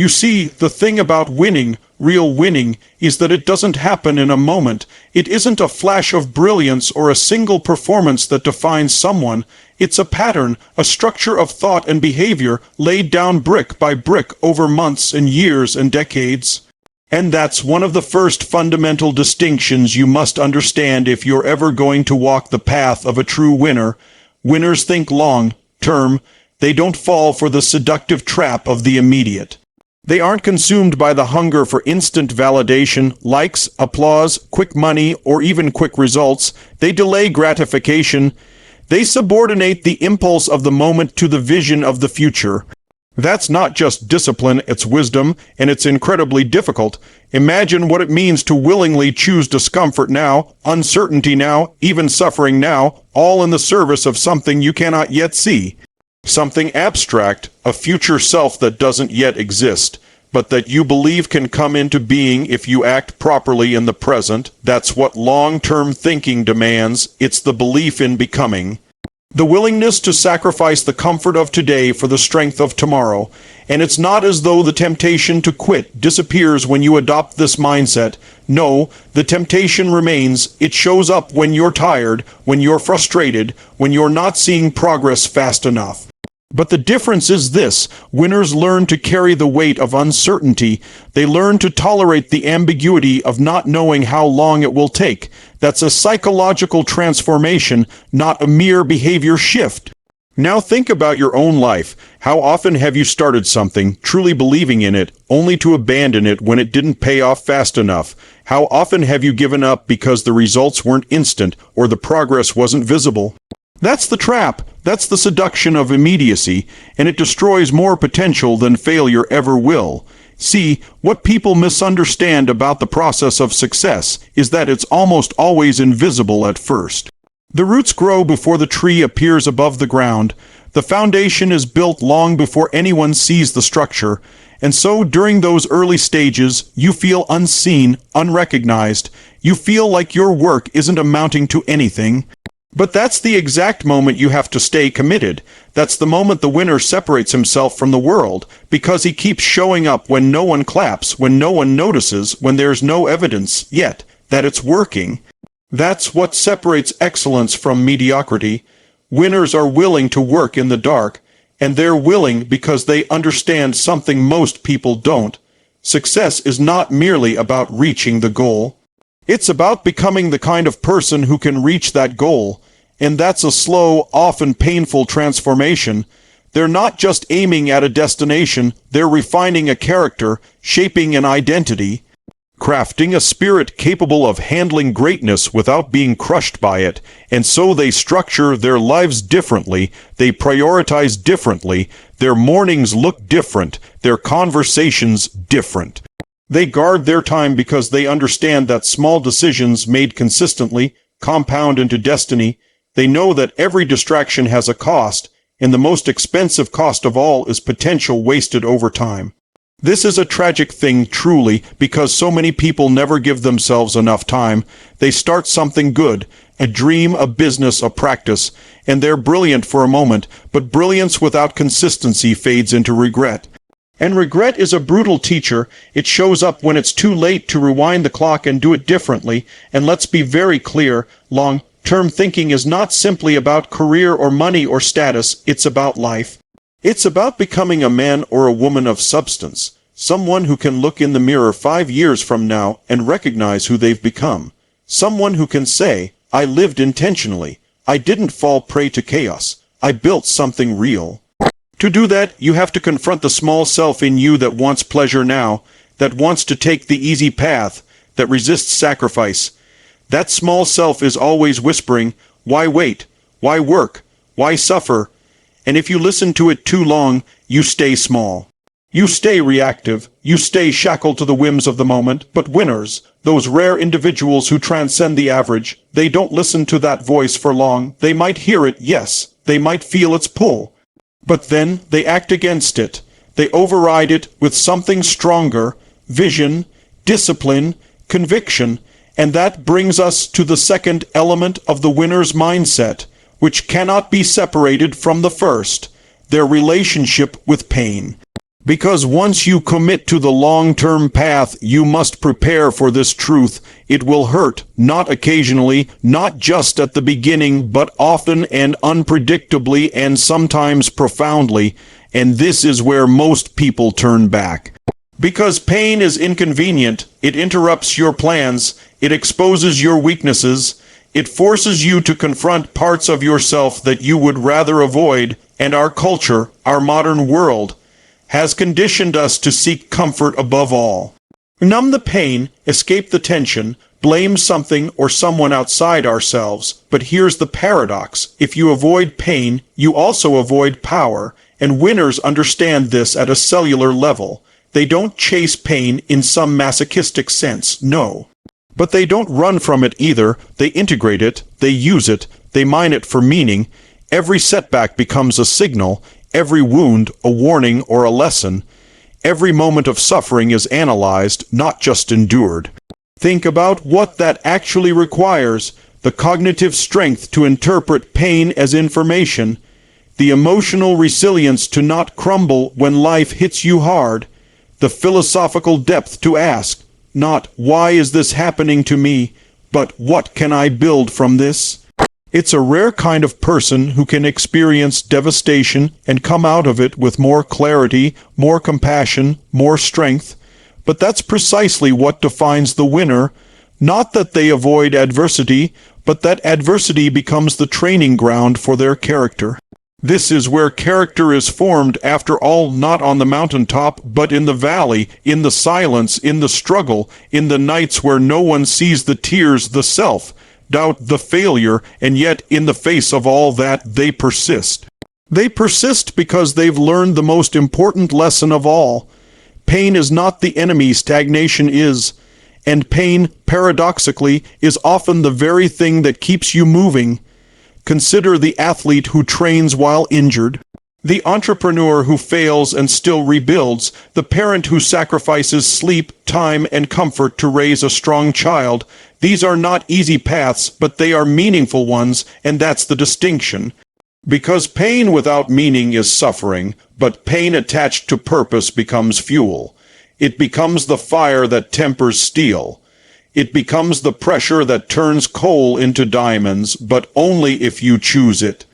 You see, the thing about winning, real winning, is that it doesn't happen in a moment. It isn't a flash of brilliance or a single performance that defines someone. It's a pattern, a structure of thought and behavior laid down brick by brick over months and years and decades. And that's one of the first fundamental distinctions you must understand if you're ever going to walk the path of a true winner. Winners think long term. They don't fall for the seductive trap of the immediate. They aren't consumed by the hunger for instant validation, likes, applause, quick money, or even quick results. They delay gratification. They subordinate the impulse of the moment to the vision of the future. That's not just discipline, it's wisdom, and it's incredibly difficult. Imagine what it means to willingly choose discomfort now, uncertainty now, even suffering now, all in the service of something you cannot yet see. Something abstract, a future self that doesn't yet exist, but that you believe can come into being if you act properly in the present. That's what long-term thinking demands. It's the belief in becoming. The willingness to sacrifice the comfort of today for the strength of tomorrow. And it's not as though the temptation to quit disappears when you adopt this mindset. No, the temptation remains. It shows up when you're tired, when you're frustrated, when you're not seeing progress fast enough. But the difference is this: winners learn to carry the weight of uncertainty. They learn to tolerate the ambiguity of not knowing how long it will take. That's a psychological transformation, not a mere behavior shift. Now think about your own life. How often have you started something, truly believing in it, only to abandon it when it didn't pay off fast enough? How often have you given up because the results weren't instant or the progress wasn't visible? That's the trap. That's the seduction of immediacy, and it destroys more potential than failure ever will. See, what people misunderstand about the process of success is that it's almost always invisible at first. The roots grow before the tree appears above the ground. The foundation is built long before anyone sees the structure, and so during those early stages, you feel unseen, unrecognized. You feel like your work isn't amounting to anything. But that's the exact moment you have to stay committed. That's the moment the winner separates himself from the world, because he keeps showing up when no one claps, when no one notices, when there's no evidence yet that it's working. That's what separates excellence from mediocrity. Winners are willing to work in the dark, and they're willing because they understand something most people don't. Success is not merely about reaching the goal. It's about becoming the kind of person who can reach that goal, and that's a slow, often painful transformation. They're not just aiming at a destination, they're refining a character, shaping an identity, crafting a spirit capable of handling greatness without being crushed by it, and so they structure their lives differently, they prioritize differently, their mornings look different, their conversations different. They guard their time because they understand that small decisions made consistently compound into destiny. They know that every distraction has a cost, and the most expensive cost of all is potential wasted over time. This is a tragic thing, truly, because so many people never give themselves enough time. They start something good, a dream, a business, a practice, and they're brilliant for a moment, but brilliance without consistency fades into regret. And regret is a brutal teacher. It shows up when it's too late to rewind the clock and do it differently. And let's be very clear, long-term thinking is not simply about career or money or status, it's about life. It's about becoming a man or a woman of substance, someone who can look in the mirror 5 years from now and recognize who they've become. Someone who can say, I lived intentionally. I didn't fall prey to chaos. I built something real. To do that, you have to confront the small self in you that wants pleasure now, that wants to take the easy path, that resists sacrifice. That small self is always whispering, why wait? Why work? Why suffer? And if you listen to it too long, you stay small. You stay reactive. You stay shackled to the whims of the moment. But winners, those rare individuals who transcend the average, they don't listen to that voice for long. They might hear it, yes. They might feel its pull. But then they act against it. They override it with something stronger, vision, discipline, conviction, and that brings us to the second element of the winner's mindset, which cannot be separated from the first, their relationship with pain. Because once you commit to the long-term path, you must prepare for this truth. It will hurt, not occasionally, not just at the beginning, but often and unpredictably and sometimes profoundly. And this is where most people turn back. Because pain is inconvenient, it interrupts your plans, it exposes your weaknesses, it forces you to confront parts of yourself that you would rather avoid, and our culture, our modern world, has conditioned us to seek comfort above all. Numb the pain, escape the tension, blame something or someone outside ourselves. But here's the paradox. If you avoid pain, you also avoid power, and winners understand this at a cellular level. They don't chase pain in some masochistic sense, no. But they don't run from it either. They integrate it, they use it, they mine it for meaning. Every setback becomes a signal, every wound a warning or a lesson. Every moment of suffering is analyzed, not just endured. Think about what that actually requires: the cognitive strength to interpret pain as information, the emotional resilience to not crumble when life hits you hard, the philosophical depth to ask, not "why is this happening to me?" but "what can I build from this?" It's a rare kind of person who can experience devastation and come out of it with more clarity, more compassion, more strength. But that's precisely what defines the winner. Not that they avoid adversity, but that adversity becomes the training ground for their character. This is where character is formed, after all, not on the mountaintop, but in the valley, in the silence, in the struggle, in the nights where no one sees the tears, the self-doubt, the failure, and yet in the face of all that, they persist. They persist because they've learned the most important lesson of all. Pain is not the enemy, stagnation is. And pain, paradoxically, is often the very thing that keeps you moving. Consider the athlete who trains while injured, the entrepreneur who fails and still rebuilds, the parent who sacrifices sleep, time, and comfort to raise a strong child. These are not easy paths, but they are meaningful ones, and that's the distinction. Because pain without meaning is suffering, but pain attached to purpose becomes fuel. It becomes the fire that tempers steel. It becomes the pressure that turns coal into diamonds, but only if you choose it.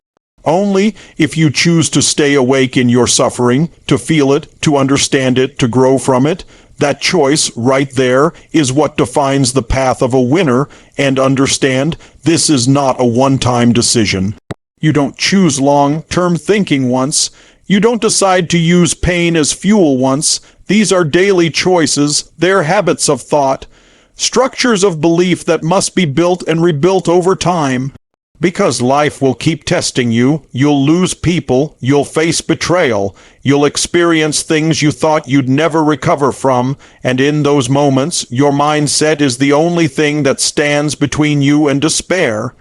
Only if you choose to stay awake in your suffering, to feel it, to understand it, to grow from it. That choice, right there, is what defines the path of a winner. And understand, this is not a one-time decision. You don't choose long-term thinking once. You don't decide to use pain as fuel once. These are daily choices. They're habits of thought. Structures of belief that must be built and rebuilt over time. Because life will keep testing you. You'll lose people. You'll face betrayal. You'll experience things you thought you'd never recover from. And in those moments, your mindset is the only thing that stands between you and despair.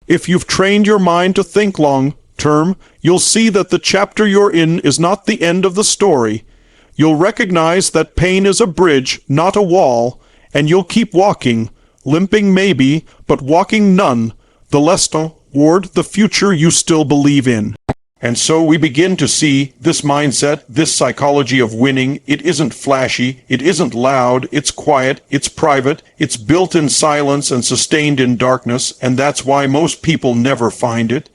If you've trained your mind to think long-term, you'll see that the chapter you're in is not the end of the story. You'll recognize that pain is a bridge, not a wall. And you'll keep walking, limping maybe, but walking none, the less toward the future you still believe in. And so we begin to see this mindset, this psychology of winning. It isn't flashy, it isn't loud, it's quiet, it's private, it's built in silence and sustained in darkness, and that's why most people never find it.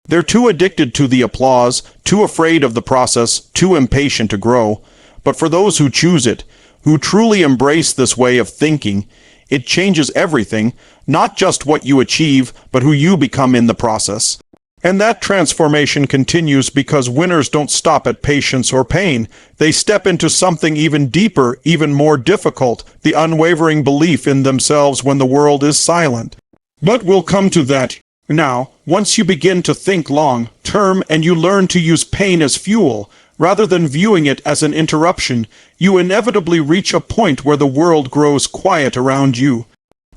They're too addicted to the applause, too afraid of the process, too impatient to grow. But for those who choose it, who truly embrace this way of thinking, it changes everything, not just what you achieve, but who you become in the process. And that transformation continues because winners don't stop at patience or pain. They step into something even deeper, even more difficult, the unwavering belief in themselves when the world is silent. But we'll come to that. Now, once you begin to think long-term and you learn to use pain as fuel, rather than viewing it as an interruption, you inevitably reach a point where the world grows quiet around you.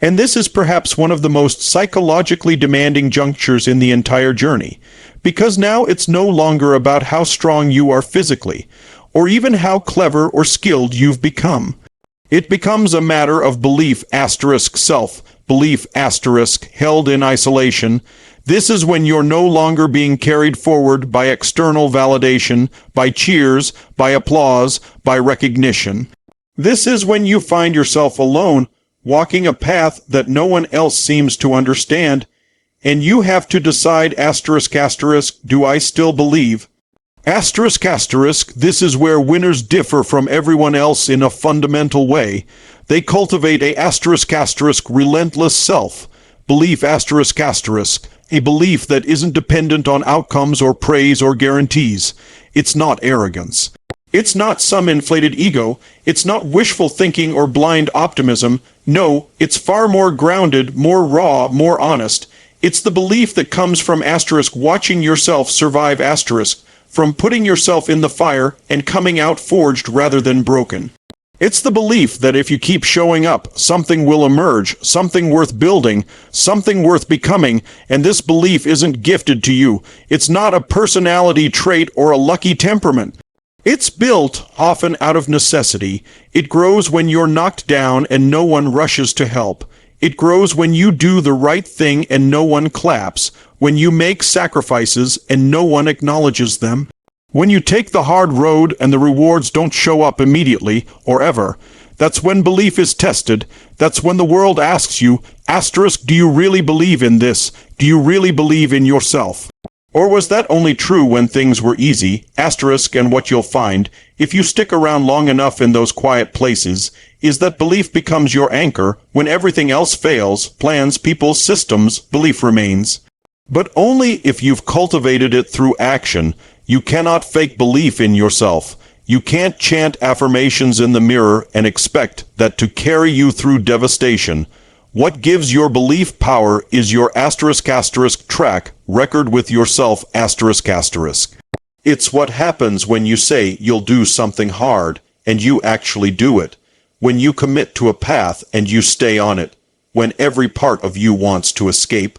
And this is perhaps one of the most psychologically demanding junctures in the entire journey, because now it's no longer about how strong you are physically, or even how clever or skilled you've become. It becomes a matter of belief *self, belief * held in isolation. This is when you're no longer being carried forward by external validation, by cheers, by applause, by recognition. This is when you find yourself alone, walking a path that no one else seems to understand, and you have to decide ***, do I still believe? ***, this is where winners differ from everyone else in a fundamental way. They cultivate a ***, relentless self, belief ***, a belief that isn't dependent on outcomes or praise or guarantees. It's not arrogance. It's not some inflated ego. It's not wishful thinking or blind optimism. No, it's far more grounded, more raw, more honest. It's the belief that comes from * watching yourself survive *, from putting yourself in the fire and coming out forged rather than broken. It's the belief that if you keep showing up, something will emerge, something worth building, something worth becoming, and this belief isn't gifted to you. It's not a personality trait or a lucky temperament. It's built, often out of necessity. It grows when you're knocked down and no one rushes to help. It grows when you do the right thing and no one claps, when you make sacrifices and no one acknowledges them. When you take the hard road and the rewards don't show up immediately, or ever. That's when belief is tested. That's when the world asks you, ***, do you really believe in this? Do you really believe in yourself? Or was that only true when things were easy? ***, and what you'll find, if you stick around long enough in those quiet places, is that belief becomes your anchor. When everything else fails, plans, people, systems, belief remains. But only if you've cultivated it through action. You cannot fake belief in yourself. You can't chant affirmations in the mirror and expect that to carry you through devastation. What gives your belief power is your *** track record with yourself ***. It's what happens when you say you'll do something hard and you actually do it. When you commit to a path and you stay on it. When every part of you wants to escape.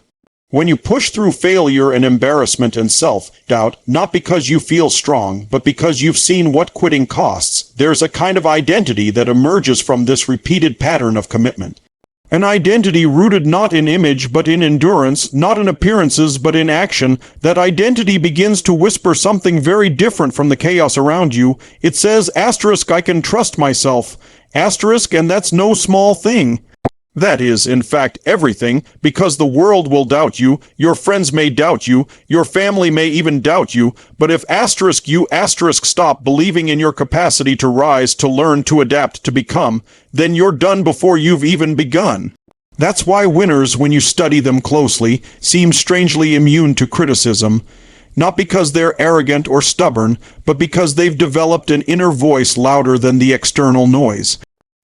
When you push through failure and embarrassment and self-doubt, not because you feel strong, but because you've seen what quitting costs, there's a kind of identity that emerges from this repeated pattern of commitment. An identity rooted not in image but in endurance, not in appearances but in action. That identity begins to whisper something very different from the chaos around you. It says, ***, I can trust myself. ***, and that's no small thing. That is, in fact, everything, because the world will doubt you, your friends may doubt you, your family may even doubt you, but if you stop believing in your capacity to rise, to learn, to adapt, to become, then you're done before you've even begun. That's why winners, when you study them closely, seem strangely immune to criticism. Not because they're arrogant or stubborn, but because they've developed an inner voice louder than the external noise.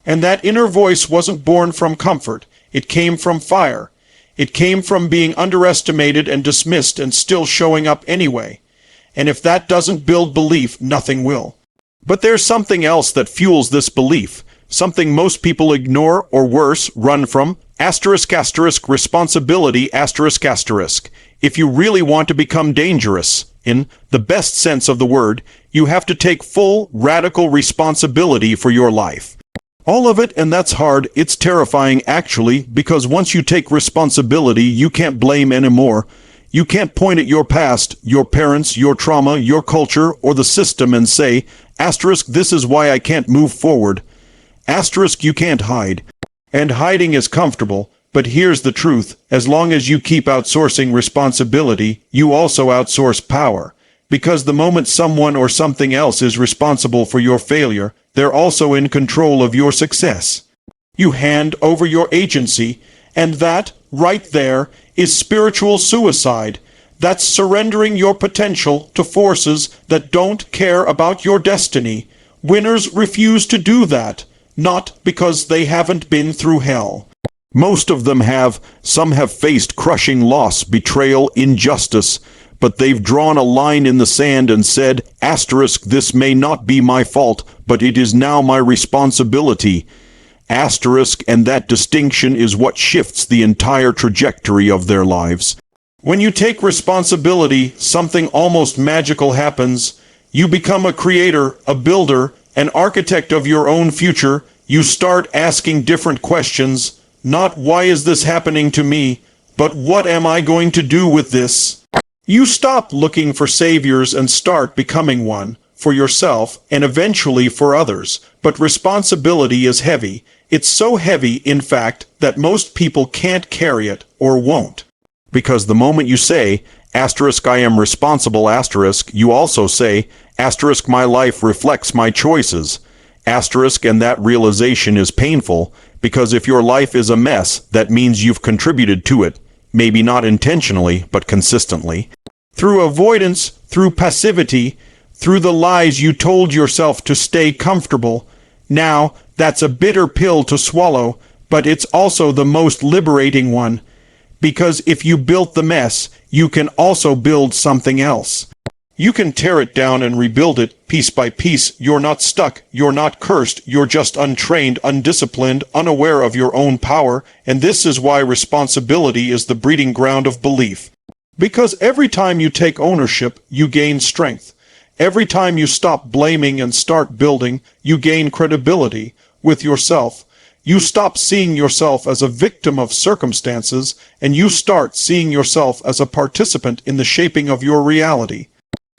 And that inner voice wasn't born from comfort. It came from fire. It came from being underestimated and dismissed and still showing up anyway. And if that doesn't build belief, nothing will. But there's something else that fuels this belief. Something most people ignore or worse, run from. ***, responsibility ***. If you really want to become dangerous, in the best sense of the word, you have to take full, radical responsibility for your life. All of it, and that's hard. It's terrifying, actually, because once you take responsibility, you can't blame anymore. You can't point at your past, your parents, your trauma, your culture, or the system and say, ***, this is why I can't move forward. ***, you can't hide. And hiding is comfortable, but here's the truth. As long as you keep outsourcing responsibility, you also outsource power. Because the moment someone or something else is responsible for your failure, they're also in control of your success. You hand over your agency, and that, right there, is spiritual suicide. That's surrendering your potential to forces that don't care about your destiny. Winners refuse to do that, not because they haven't been through hell. Most of them have. Some have faced crushing loss, betrayal, injustice, but they've drawn a line in the sand and said, ***, this may not be my fault, but it is now my responsibility. ***, and that distinction is what shifts the entire trajectory of their lives. When you take responsibility, something almost magical happens. You become a creator, a builder, an architect of your own future. You start asking different questions. Not, why is this happening to me? But what am I going to do with this? You stop looking for saviors and start becoming one, for yourself and eventually for others. But responsibility is heavy. It's so heavy, in fact, that most people can't carry it or won't. Because the moment you say, I am responsible, you also say, my life reflects my choices. And that realization is painful, because if your life is a mess, that means you've contributed to it. Maybe not intentionally, but consistently. Through avoidance, through passivity, through the lies you told yourself to stay comfortable. Now, that's a bitter pill to swallow, but it's also the most liberating one. Because if you built the mess, you can also build something else. You can tear it down and rebuild it, piece by piece. You're not stuck, you're not cursed, you're just untrained, undisciplined, unaware of your own power, and this is why responsibility is the breeding ground of belief. Because every time you take ownership, you gain strength. Every time you stop blaming and start building, you gain credibility with yourself. You stop seeing yourself as a victim of circumstances, and you start seeing yourself as a participant in the shaping of your reality.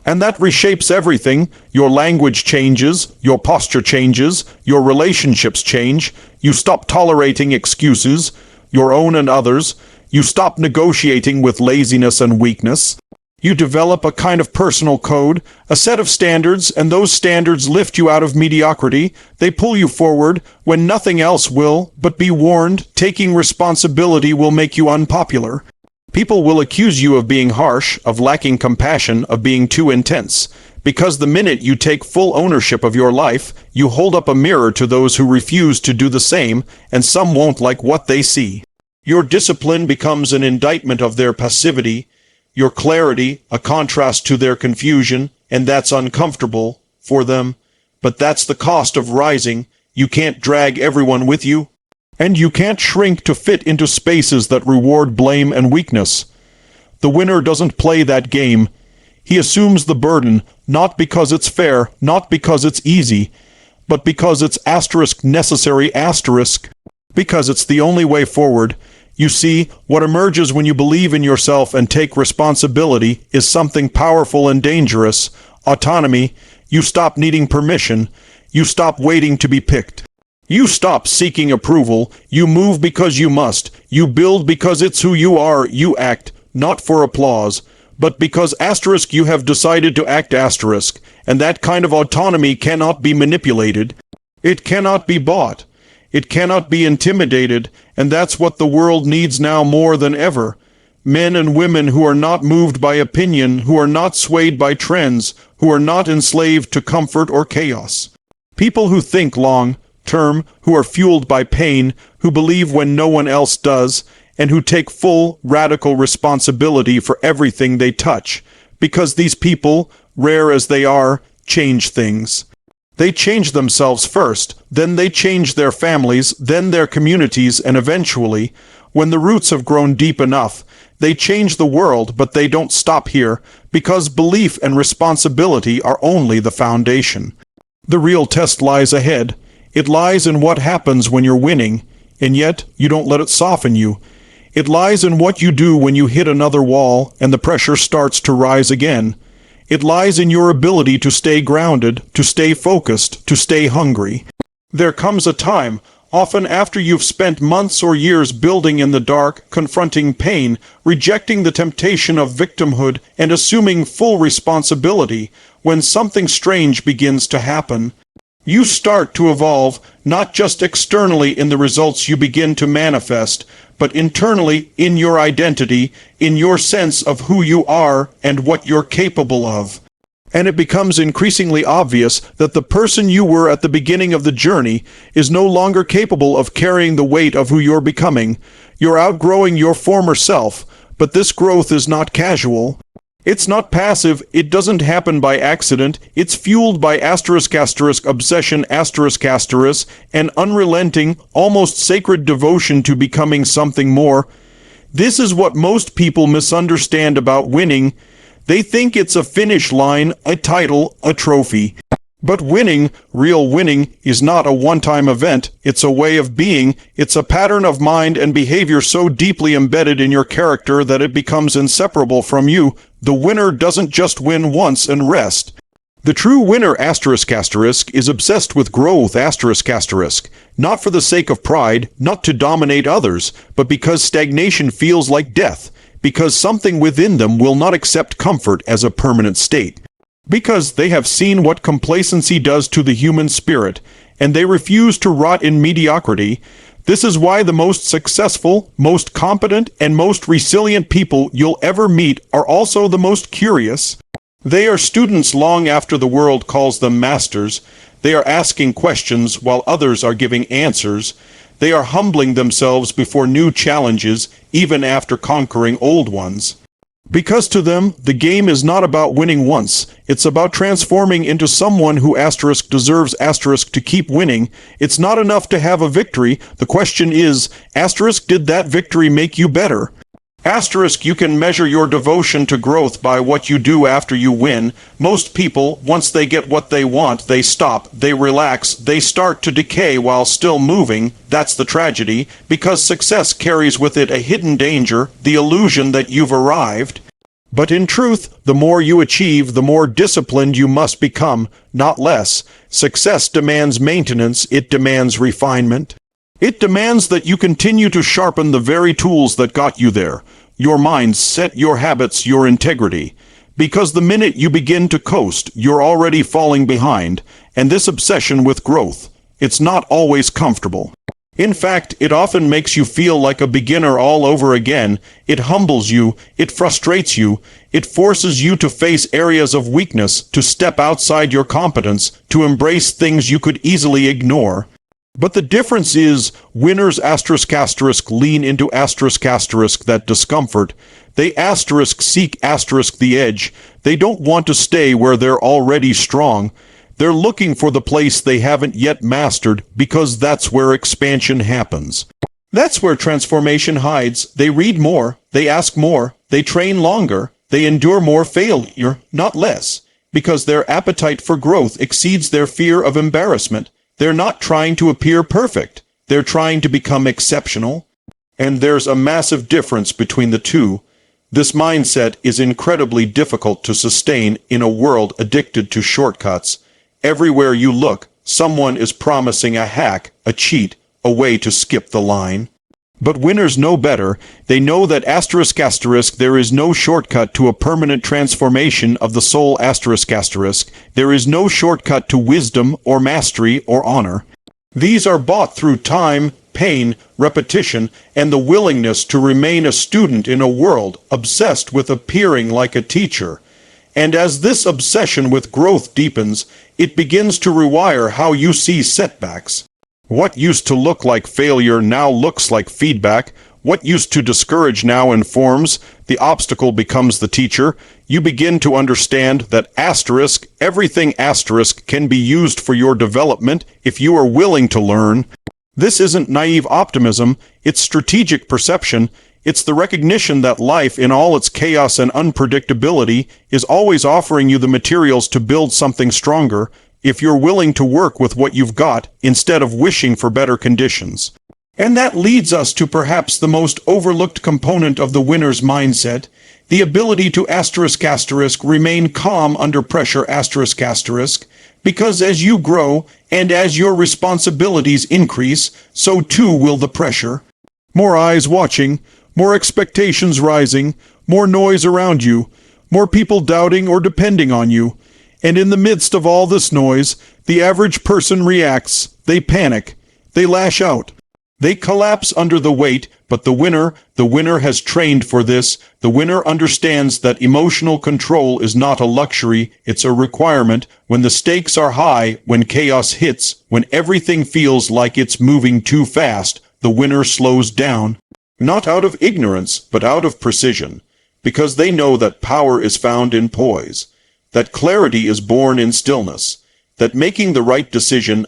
And that reshapes everything. Your language changes, your posture changes, your relationships change. You stop tolerating excuses, your own and others. You stop negotiating with laziness and weakness. You develop a kind of personal code, a set of standards, and those standards lift you out of mediocrity. They pull you forward when nothing else will, but be warned, taking responsibility will make you unpopular. People will accuse you of being harsh, of lacking compassion, of being too intense. Because the minute you take full ownership of your life, you hold up a mirror to those who refuse to do the same, and some won't like what they see. Your discipline becomes an indictment of their passivity, your clarity a contrast to their confusion, and that's uncomfortable for them. But that's the cost of rising. You can't drag everyone with you. And you can't shrink to fit into spaces that reward blame and weakness. The winner doesn't play that game. He assumes the burden, not because it's fair, not because it's easy, but because it's necessary, because it's the only way forward. You see, what emerges when you believe in yourself and take responsibility is something powerful and dangerous. Autonomy. You stop needing permission. You stop waiting to be picked. You stop seeking approval. You move because you must. You build because it's who you are. You act, not for applause, but because you have decided to act . And that kind of autonomy cannot be manipulated. It cannot be bought. It cannot be intimidated, and that's what the world needs now more than ever. Men and women who are not moved by opinion, who are not swayed by trends, who are not enslaved to comfort or chaos. People who think long-term, who are fueled by pain, who believe when no one else does, and who take full, radical responsibility for everything they touch. Because these people, rare as they are, change things. They change themselves first, then they change their families, then their communities, and eventually, when the roots have grown deep enough, they change the world, but they don't stop here, because belief and responsibility are only the foundation. The real test lies ahead. It lies in what happens when you're winning, and yet you don't let it soften you. It lies in what you do when you hit another wall and the pressure starts to rise again. It lies in your ability to stay grounded, to stay focused, to stay hungry. There comes a time, often after you've spent months or years building in the dark, confronting pain, rejecting the temptation of victimhood, and assuming full responsibility, when something strange begins to happen. You start to evolve, not just externally in the results you begin to manifest, but internally in your identity, in your sense of who you are and what you're capable of. And it becomes increasingly obvious that the person you were at the beginning of the journey is no longer capable of carrying the weight of who you're becoming. You're outgrowing your former self, but this growth is not casual. It's not passive, it doesn't happen by accident, it's fueled by obsession and unrelenting, almost sacred devotion to becoming something more. This is what most people misunderstand about winning. They think it's a finish line, a title, a trophy. But winning, real winning, is not a one-time event. It's a way of being. It's a pattern of mind and behavior so deeply embedded in your character that it becomes inseparable from you. The winner doesn't just win once and rest. The true winner is obsessed with growth not for the sake of pride, not to dominate others, but because stagnation feels like death, because something within them will not accept comfort as a permanent state. Because they have seen what complacency does to the human spirit, and they refuse to rot in mediocrity. This is why the most successful, most competent, and most resilient people you'll ever meet are also the most curious. They are students long after the world calls them masters. They are asking questions while others are giving answers. They are humbling themselves before new challenges, even after conquering old ones. Because to them, the game is not about winning once. It's about transforming into someone who deserves to keep winning. It's not enough to have a victory. The question is, did that victory make you better? You can measure your devotion to growth by what you do after you win. Most people, once they get what they want, they stop, they relax, they start to decay while still moving. That's the tragedy, because success carries with it a hidden danger, the illusion that you've arrived. But in truth, the more you achieve, the more disciplined you must become, not less. Success demands maintenance, it demands refinement. It demands that you continue to sharpen the very tools that got you there. Your mindset, your habits, your integrity. Because the minute you begin to coast, you're already falling behind. And this obsession with growth, it's not always comfortable. In fact, it often makes you feel like a beginner all over again. It humbles you, it frustrates you, it forces you to face areas of weakness, to step outside your competence, to embrace things you could easily ignore. But the difference is, winners lean into that discomfort. They seek the edge. They don't want to stay where they're already strong. They're looking for the place they haven't yet mastered, because that's where expansion happens. That's where transformation hides. They read more, they ask more, they train longer, they endure more failure, not less, because their appetite for growth exceeds their fear of embarrassment. They're not trying to appear perfect. They're trying to become exceptional. And there's a massive difference between the two. This mindset is incredibly difficult to sustain in a world addicted to shortcuts. Everywhere you look, someone is promising a hack, a cheat, a way to skip the line. But winners know better. They know that there is no shortcut to a permanent transformation of the soul There is no shortcut to wisdom or mastery or honor. These are bought through time, pain, repetition, and the willingness to remain a student in a world obsessed with appearing like a teacher. And as this obsession with growth deepens, it begins to rewire how you see setbacks. What used to look like failure now looks like feedback. What used to discourage now informs. The obstacle becomes the teacher. You begin to understand that everything can be used for your development if you are willing to learn. This isn't naive optimism, it's strategic perception. It's the recognition that life, in all its chaos and unpredictability, is always offering you the materials to build something stronger, if you're willing to work with what you've got instead of wishing for better conditions. And that leads us to perhaps the most overlooked component of the winner's mindset, the ability to remain calm under pressure because as you grow and as your responsibilities increase, so too will the pressure. More eyes watching, more expectations rising, more noise around you, more people doubting or depending on you. And in the midst of all this noise, the average person reacts. They panic. They lash out. They collapse under the weight, but the winner has trained for this. The winner understands that emotional control is not a luxury, it's a requirement. When the stakes are high, when chaos hits, when everything feels like it's moving too fast, the winner slows down. Not out of ignorance, but out of precision. Because they know that power is found in poise. That clarity is born in stillness, that making the right decision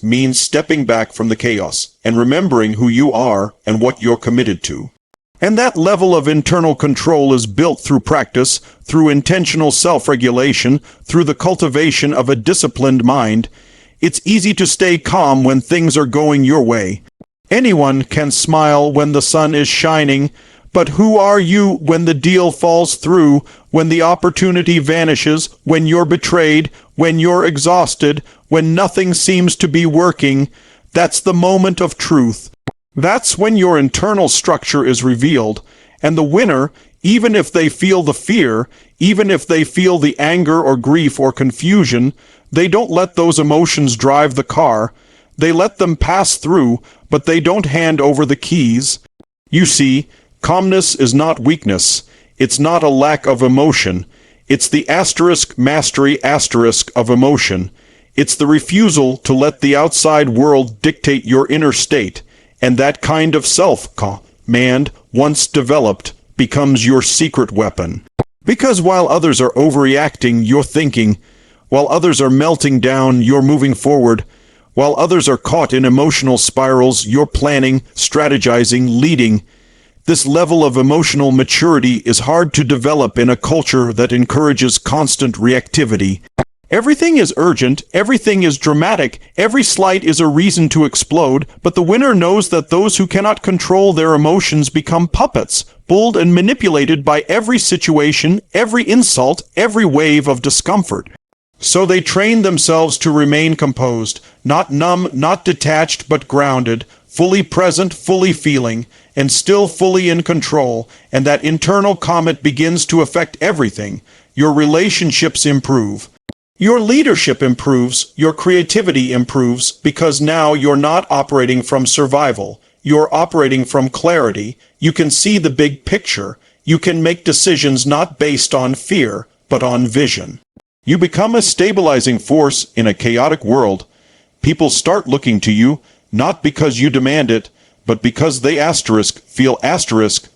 means stepping back from the chaos and remembering who you are and what you're committed to. And that level of internal control is built through practice, through intentional self-regulation, through the cultivation of a disciplined mind. It's easy to stay calm when things are going your way. Anyone can smile when the sun is shining, but who are you when the deal falls through, when the opportunity vanishes, when you're betrayed, when you're exhausted, when nothing seems to be working? That's the moment of truth. That's when your internal structure is revealed, and the winner, even if they feel the fear, even if they feel the anger or grief or confusion, they don't let those emotions drive the car. They let them pass through, but they don't hand over the keys. You see, calmness is not weakness. It's not a lack of emotion. It's the mastery of emotion. It's the refusal to let the outside world dictate your inner state. And that kind of self-command, once developed, becomes your secret weapon. Because while others are overreacting, you're thinking. While others are melting down, you're moving forward. While others are caught in emotional spirals, you're planning, strategizing, leading. This level of emotional maturity is hard to develop in a culture that encourages constant reactivity. Everything is urgent, everything is dramatic, every slight is a reason to explode, but the winner knows that those who cannot control their emotions become puppets, pulled and manipulated by every situation, every insult, every wave of discomfort. So they train themselves to remain composed, not numb, not detached, but grounded, fully present, fully feeling, and still fully in control, and that internal calm begins to affect everything. Your relationships improve. Your leadership improves, your creativity improves, because now you're not operating from survival. You're operating from clarity. You can see the big picture. You can make decisions not based on fear, but on vision. You become a stabilizing force in a chaotic world. People start looking to you, not because you demand it, but because they feel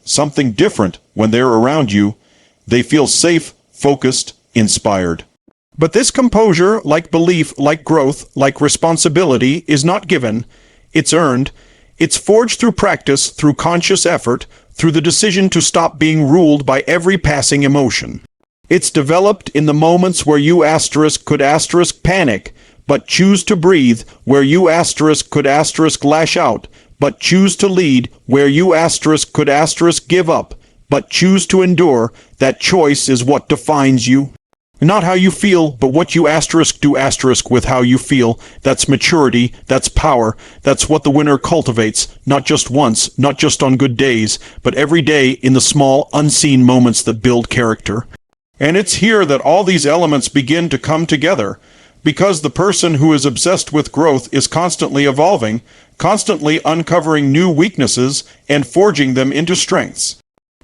something different when they're around you. They feel safe, focused, inspired. But this composure, like belief, like growth, like responsibility, is not given. It's earned. It's forged through practice, through conscious effort, through the decision to stop being ruled by every passing emotion. It's developed in the moments where you could panic, but choose to breathe, where you could lash out, but choose to lead, where you could give up, but choose to endure. That choice is what defines you. Not how you feel, but what you do with how you feel. That's maturity, that's power, that's what the winner cultivates, not just once, not just on good days, but every day in the small, unseen moments that build character. And it's here that all these elements begin to come together, because the person who is obsessed with growth is constantly evolving, constantly uncovering new weaknesses and forging them into strengths.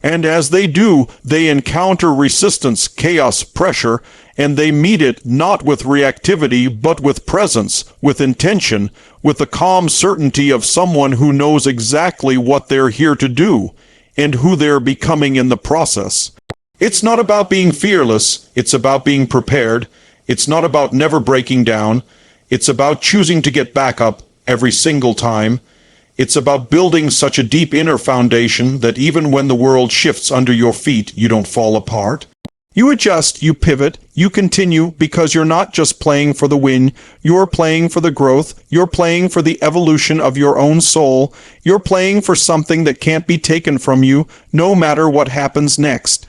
And as they do, they encounter resistance, chaos, pressure, and they meet it not with reactivity, but with presence, with intention, with the calm certainty of someone who knows exactly what they're here to do, and who they're becoming in the process. It's not about being fearless, it's about being prepared. It's not about never breaking down. It's about choosing to get back up every single time. It's about building such a deep inner foundation that even when the world shifts under your feet, you don't fall apart. You adjust, you pivot, you continue, because you're not just playing for the win, you're playing for the growth, you're playing for the evolution of your own soul, you're playing for something that can't be taken from you, no matter what happens next.